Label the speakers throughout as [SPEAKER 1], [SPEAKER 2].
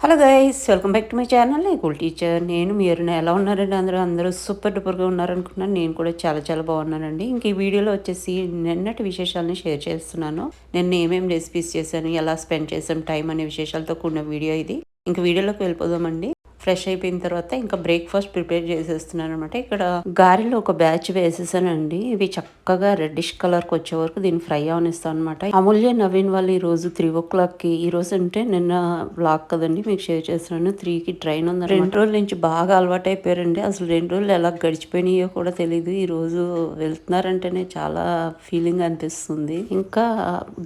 [SPEAKER 1] Hello guys, welcome back to my channel cool teacher. నేను మీరు ఎలా ఉన్నారండి? అందరూ సూపర్ డూపర్గా ఉన్నారనుకుంటున్నాను. నేను కూడా చాలా చాలా బాగున్నానండి. ఇంక ఈ వీడియోలో వచ్చేసి నిన్నటి విశేషాలని షేర్ చేస్తున్నాను. నిన్న ఏమేమి రెసిపీస్ చేశాను, ఎలా స్పెండ్ చేశాను టైం అనే విశేషాలతో కూడిన వీడియో ఇది. ఇంక వీడియోలోకి వెళ్ళిపోదామండి. ఫ్రెష్ అయిపోయిన తర్వాత ఇంకా బ్రేక్ఫాస్ట్ ప్రిపేర్ చేసేస్తున్నాను అనమాట. ఇక్కడ గారెలో ఒక బ్యాచ్ వేసేసానండి. ఇవి చక్కగా రెడ్డిష్ కలర్కి వచ్చే వరకు దీన్ని ఫ్రై అవనిస్తాను అనమాట. అమూల్య నవీన్ వాళ్ళు ఈ రోజు 3 o'clockకి, ఈ రోజు అంటే నిన్న బ్లాగ్ కదండి మీకు షేర్ చేస్తున్నాను. 3కి ట్రైన్ ఉంది. 2 రోజుల నుంచి బాగా అలవాటు అయిపోయారండి. అసలు 2 రోజులు ఎలా గడిచిపోయినాయో కూడా తెలియదు. ఈ రోజు వెళ్తున్నారంటేనే చాలా ఫీలింగ్ అనిపిస్తుంది. ఇంకా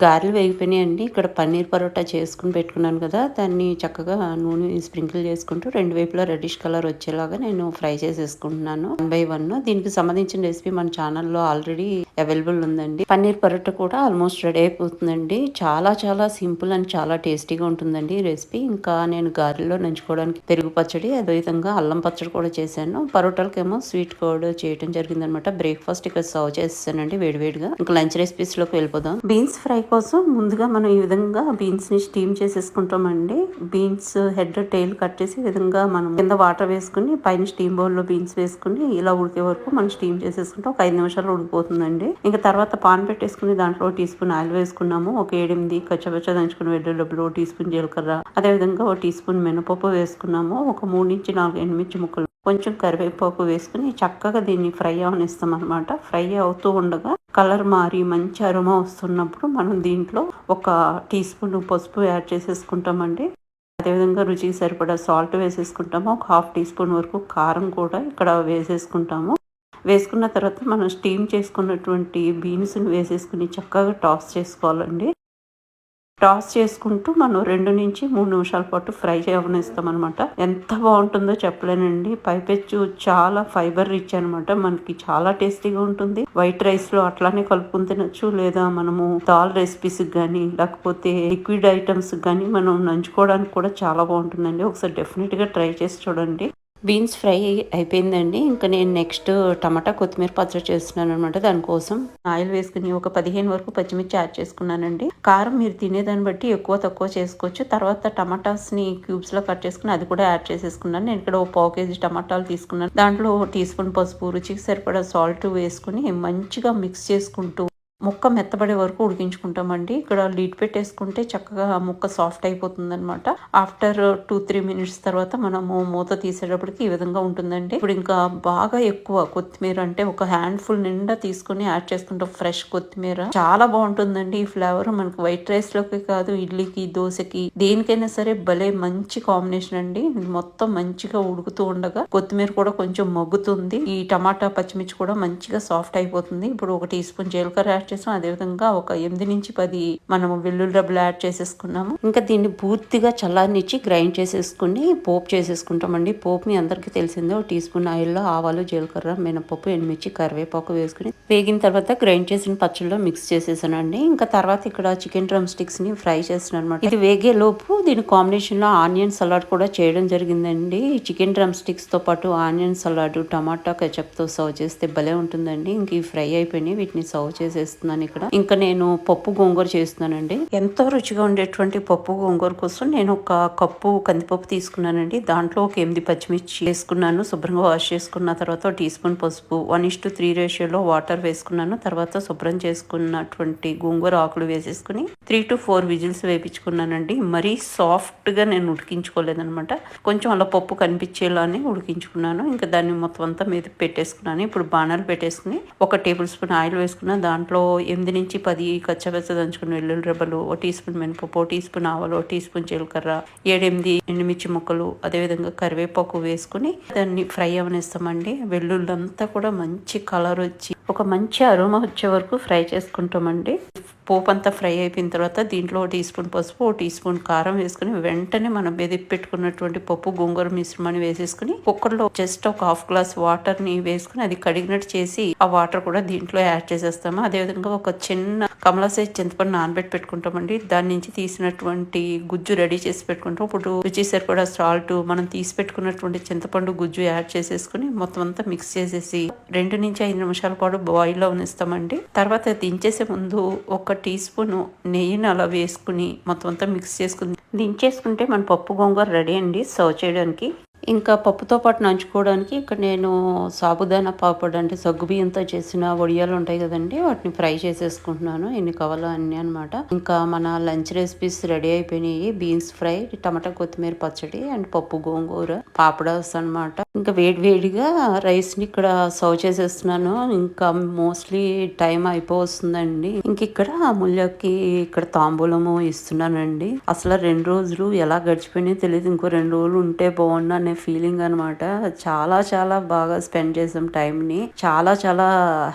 [SPEAKER 1] గారెలు వేగిపోయినాయండి. ఇక్కడ పన్నీర్ పరోటా చేసుకుని పెట్టుకున్నాను కదా, దాన్ని చక్కగా నూనె స్ప్రింకిల్ చేసుకుంటూ 2 వైపులా రెడ్డిష్ కలర్ వచ్చేలాగా నేను ఫ్రై చేసేసుకుంటున్నాను 1 by 1. దీనికి సంబంధించిన రెసిపీ మన ఛానల్లో ఆల్రెడీ అవైలబుల్ ఉందండి. పన్నీర్ పరోటా కూడా ఆల్మోస్ట్ రెడీ అయిపోతుందండి. చాలా చాలా సింపుల్ అండ్ చాలా టేస్టీగా ఉంటుందండి ఈ రెసిపీ. ఇంకా నేను గారెల్లో నంచుకోవడానికి పెరుగు పచ్చడి, అదేవిధంగా అల్లం పచ్చడి కూడా చేశాను. పరోటాలకేమో స్వీట్ కర్డ్ చేయడం జరిగిందనమాట. బ్రేక్ఫాస్ట్ ఇక్కడ సర్వ్ చేస్తానండి వేడివేడిగా. ఇంకా లంచ్ రెసిపీస్ లోకి వెళ్ళిపోదాం. బీన్స్ ఫ్రై కోసం ముందుగా మనం ఈ విధంగా బీన్స్ ని స్టీమ్ చేసేసుకుంటామండి. బీన్స్ హెడ్ టైల్ కట్ చేసి ఈ విధంగా మనం కింద వాటర్ వేసుకుని పైన స్టీమ్ బౌల్ లో బీన్స్ వేసుకుని ఇలా ఉడికే వరకు మనం స్టీమ్ చేసేసుకుంటే ఒక 5 నిమిషాలు ఉడికిపోతుందండి. ఇంకా తర్వాత పాన్ పెట్టేసుకుని దాంట్లో టీ స్పూన్ ఆయిల్ వేసుకున్నాము. ఒక 7-8 కచ్చపచ్చ దంచుకుని వెల్లుల్లి, టీ స్పూన్ జీలకర్ర, అదేవిధంగా ఒక టీ స్పూన్ మినపప్పు వేసుకున్నాము. ఒక 3-4 ఎండుమిర్చి ముక్కలు, కొంచెం కరివేపాకు వేసుకుని చక్కగా దీన్ని ఫ్రై అవనిస్తాం అనమాట. ఫ్రై అవుతూ ఉండగా కలర్ మారి మంచి అరోమా వస్తున్నప్పుడు మనం దీంట్లో ఒక టీ స్పూన్ పసుపు యాడ్ చేసేసుకుంటామండి. అదేవిధంగా రుచికి సరిపడా సాల్ట్ వేసేసుకుంటాము. ఒక 1/2 టీ స్పూన్ వరకు కారం కూడా ఇక్కడ వేసేసుకుంటాము. వేసుకున్న తర్వాత మనం స్టీమ్ చేసుకున్నటువంటి బీన్స్ని వేసేసుకుని చక్కగా టాస్ చేసుకోవాలండి. టాస్ చేసుకుంటూ మనం 2-3 నిమిషాల పాటు ఫ్రై చేయనిస్తాం అనమాట. ఎంత బాగుంటుందో చెప్పలేనండి. పైపెచ్చు చాలా ఫైబర్ రిచ్ అనమాట. మనకి చాలా టేస్టీగా ఉంటుంది. వైట్ రైస్ లో అట్లానే కలుపుకుని తినొచ్చు, లేదా మనము దాల్ రెసిపీస్ కానీ లేకపోతే లిక్విడ్ ఐటమ్స్ కానీ మనం నంచుకోవడానికి కూడా చాలా బాగుంటుందండి. ఒకసారి డెఫినెట్ గా ట్రై చేసి చూడండి. బీన్స్ ఫ్రై అయిపోయిందండి. ఇంకా నేను నెక్స్ట్ టమాటా కొత్తిమీర పచ్చడి చేస్తున్నాను అనమాట. దానికోసం ఆయిల్ వేసుకుని ఒక 15 వరకు పచ్చిమిర్చి యాడ్ చేసుకున్నానండి. కారం మీరు తినేదాన్ని బట్టి ఎక్కువ తక్కువ చేసుకోవచ్చు. తర్వాత టమాటాస్ ని క్యూబ్స్ లో కట్ చేసుకుని అది కూడా యాడ్ చేసేసుకున్నాను. నేను ఇక్కడ 1/4 kg టమాటాలు తీసుకున్నాను. దాంట్లో టీ స్పూన్ పసుపు, రుచికి సరిపడా సాల్ట్ వేసుకుని మంచిగా మిక్స్ చేసుకుంటూ ముక్క మెత్తబడే వరకు ఉడికించుకుంటామండి. ఇక్కడ లీడ్ పెట్టేసుకుంటే చక్కగా ముక్క సాఫ్ట్ అయిపోతుంది అనమాట. ఆఫ్టర్ 2-3 మినిట్స్ తర్వాత మనము మూత తీసేటప్పటికి ఈ విధంగా ఉంటుందండి. ఇప్పుడు ఇంకా బాగా ఎక్కువ కొత్తిమీర అంటే ఒక హ్యాండ్ ఫుల్ నిండా తీసుకుని యాడ్ చేసుకుంటాం. ఫ్రెష్ కొత్తిమీర చాలా బాగుంటుందండి. ఈ ఫ్లేవర్ మనకి వైట్ రైస్ లోకి కాదు, ఇడ్లీకి, దోశకి, దేనికైనా సరే భలే మంచి కాంబినేషన్ అండి. మొత్తం మంచిగా ఉడుకుతూ ఉండగా కొత్తిమీర కూడా కొంచెం మగ్గుతుంది. ఈ టమాటా పచ్చిమిర్చి కూడా మంచిగా సాఫ్ట్ అయిపోతుంది. ఇప్పుడు ఒక టీ స్పూన్ జీలకర్ర యాడ్ చేసాం. అదేవిధంగా ఒక 8-10 మనము వెల్లుల్లి డబ్బులు యాడ్ చేసేసుకున్నాము. ఇంకా దీన్ని పూర్తిగా చల్లారనిచ్చి గ్రైండ్ చేసేసుకుని పోపు చేసేసుకుంటామండి. పోపు మీ అందరికీ తెలిసిందే. ఒక టీ స్పూన్ ఆయిల్లో ఆవాలు, జీలకర్ర, మినపప్పు, ఎండుమిర్చి, కరివేపాకు వేసుకుని వేగిన తర్వాత గ్రైండ్ చేసిన పచ్చళ్ళలో మిక్స్ చేసేసానండి. ఇంకా తర్వాత ఇక్కడ చికెన్ డ్రమ్ స్టిక్స్ ని ఫ్రై చేసాను అనమాట. ఇది వేగే లోపు దీని కాంబినేషన్ లో ఆనియన్ సలాడ్ కూడా చేయడం జరిగిందండి. చికెన్ డ్రమ్ స్టిక్స్ తో పాటు ఆనియన్ సలాడ్ టమాటా కెచప్ తో సర్వ్ చేస్తే భలే ఉంటుందండి. ఇంక ఈ ఫ్రై అయిపోయినాయి, వీటిని సర్వ్ చేసేస్తున్నాను. ఇక్కడ ఇంకా నేను పప్పు గోంగూర చేస్తున్నానండి. ఎంతో రుచిగా ఉండేటువంటి పప్పు గోంగూర కోసం నేను ఒక కప్పు కందిపప్పు తీసుకున్నానండి. దాంట్లో ఒక 8 పచ్చిమిర్చి వేసుకున్నాను. శుభ్రంగా వాష్ చేసుకున్న తర్వాత ఒక టీ స్పూన్ పసుపు, 1:3 రేషియోలో వాటర్ వేసుకున్నాను. తర్వాత శుభ్రం చేసుకున్నటువంటి గోంగూర ఆకులు వేసేసుకుని 3 to 4 విజిల్స్ వేపించుకున్నానండి. మరీ సాఫ్ట్ గా నేను ఉడికించుకోలేదనమాట. కొంచెం అలా పప్పు కనిపించేలానే ఉడికించుకున్నాను. ఇంకా దాన్ని మొత్తం అంతా మీద పెట్టేసుకున్నాను. ఇప్పుడు బాణాలు పెట్టేసుకుని 1 టేబుల్ స్పూన్ ఆయిల్ వేసుకున్నాను. దాంట్లో 8-10 కచ్చపచ్చ దంచుకున్న వెల్లుల్లి రెబ్బలు, 1 టీ స్పూన్ మినపప్పు, 1 టీ స్పూన్ ఆవాలు, 1 టీ స్పూన్ జీలకర్ర, 7-8 ఎండుమిర్చి ముక్కలు, అదేవిధంగా కరివేపాకు వేసుకుని దాన్ని ఫ్రై అవనిస్తామండి. వెల్లుల్లి అంతా కూడా మంచి కలర్ వచ్చి ఒక మంచి అరోమా వచ్చే వరకు ఫ్రై చేసుకుంటామండి. పోపు అంతా ఫ్రై అయిపోయిన తర్వాత దీంట్లో 1 టీ స్పూన్ పసుపు, 1 టీ స్పూన్ కారం వేసుకుని వెంటనే మనం వెదిపి పెట్టుకున్నటువంటి పప్పు గోంగూర మిశ్రమాన్ని వేసేసుకుని కుక్కర్లో జస్ట్ ఒక 1/2 గ్లాస్ వాటర్ ని వేసుకుని అది కడిగినట్టు చేసి ఆ వాటర్ కూడా దీంట్లో యాడ్ చేసేస్తాము. అదేవిధంగా విధంగా ఒక చిన్న కమలా సైజ్ చింతపండు నానబెట్టి పెట్టుకుంటామండి. దాని నుంచి తీసినటువంటి గుజ్జు రెడీ చేసి పెట్టుకుంటాం. ఇప్పుడు రుచి సరిపడా సాల్ట్, మనం తీసి పెట్టుకున్నటువంటి చింతపండు గుజ్జు యాడ్ చేసేసుకుని మొత్తం అంతా మిక్స్ చేసేసి 2 నుంచి 5 నిమిషాల పాటు బాయిల్ లో ఉనిస్తామండి. తర్వాత దించేసే ముందు ఒక టీ స్పూన్ నెయ్యిని అలా వేసుకుని మొత్తం అంతా మిక్స్ చేసుకుని దించేసుకుంటే మన పప్పు గోంగూర రెడీ అండి సర్వ్ చేయడానికి. ఇంకా పప్పుతో పాటు నంచుకోవడానికి ఇక్కడ నేను సాబుదానా పాపడ్ అంటే సగ్గుబియ్యంతో చేసిన వడియాలు ఉంటాయి కదండి, వాటిని ఫ్రై చేసేసుకుంటున్నాను. ఎన్ని కావాలో అన్ని అనమాట. ఇంకా మన లంచ్ రెసిపీస్ రెడీ అయిపోయినాయి. బీన్స్ ఫ్రై, టమాటా కొత్తిమీర పచ్చడి అండ్ పప్పు గోంగూర పాపడాస్ అనమాట. ఇంకా వేడివేడిగా రైస్ ని ఇక్కడ సర్వ్ చేసేస్తున్నాను. ఇంకా మోస్ట్లీ టైం అయిపోతుందండి. ఇంక ఇక్కడ అమూల్యకి ఇక్కడ తాంబూలము ఇస్తున్నానండి. అసలు 2 రోజులు ఎలా గడిచిపోయినాయో తెలియదు. ఇంకో 2 రోజులు ఉంటే బాగుండు అనే ఫీలింగ్ అనమాట. చాలా చాలా బాగా స్పెండ్ చేసాం టైం ని. చాలా చాలా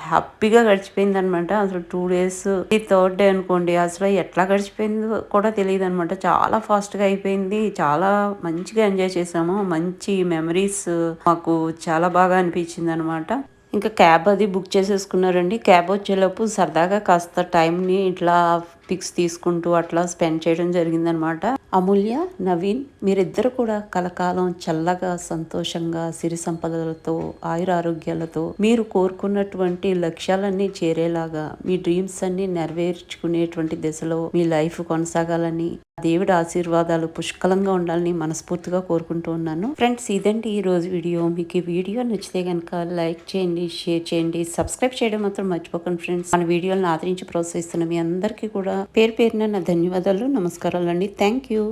[SPEAKER 1] హ్యాపీగా గడిచిపోయింది అనమాట. అసలు 2 days, ఈ 3rd day అనుకోండి, అసలు ఎట్లా గడిచిపోయిందో కూడా తెలియదు అనమాట. చాలా ఫాస్ట్ గా అయిపోయింది. చాలా మంచిగా ఎంజాయ్ చేసాము. మంచి మెమరీస్ మాకు చాలా బాగా అనిపించింది అనమాట. ఇంకా క్యాబ్ అది బుక్ చేసేసుకున్నారండి. క్యాబ్ వచ్చేలోపు సరదాగా కాస్త టైంని ఇట్లా పిక్స్ తీసుకుంటూ అట్లా స్పెండ్ చేయడం జరిగిందనమాట. అమూల్య, నవీన్ మీరిద్దరు కూడా కలకాలం చల్లగా, సంతోషంగా, సిరి సంపదలతో, ఆయురారోగ్యాలతో మీరు కోరుకున్నటువంటి లక్ష్యాలన్నీ చేరేలాగా, మీ డ్రీమ్స్ అన్ని నెరవేర్చుకునేటువంటి దిశలో మీ లైఫ్ కొనసాగాలని, దేవుడి ఆశీర్వాదాలు పుష్కలంగా ఉండాలని మనస్ఫూర్తిగా కోరుకుంటూ ఉన్నాను. ఫ్రెండ్స్, ఇదండి ఈ రోజు వీడియో. మీకు ఈ వీడియో నచ్చితే కనుక లైక్ చేయండి, షేర్ చేయండి, సబ్స్క్రైబ్ చేయడం మాత్రం మర్చిపోకండి ఫ్రెండ్స్. మన వీడియోలను ఆదరించి ప్రోత్సహిస్తున్న మీ అందరికీ కూడా పేరు పేరున నా ధన్యవాదాలు, నమస్కారాలు అండి. Thank you.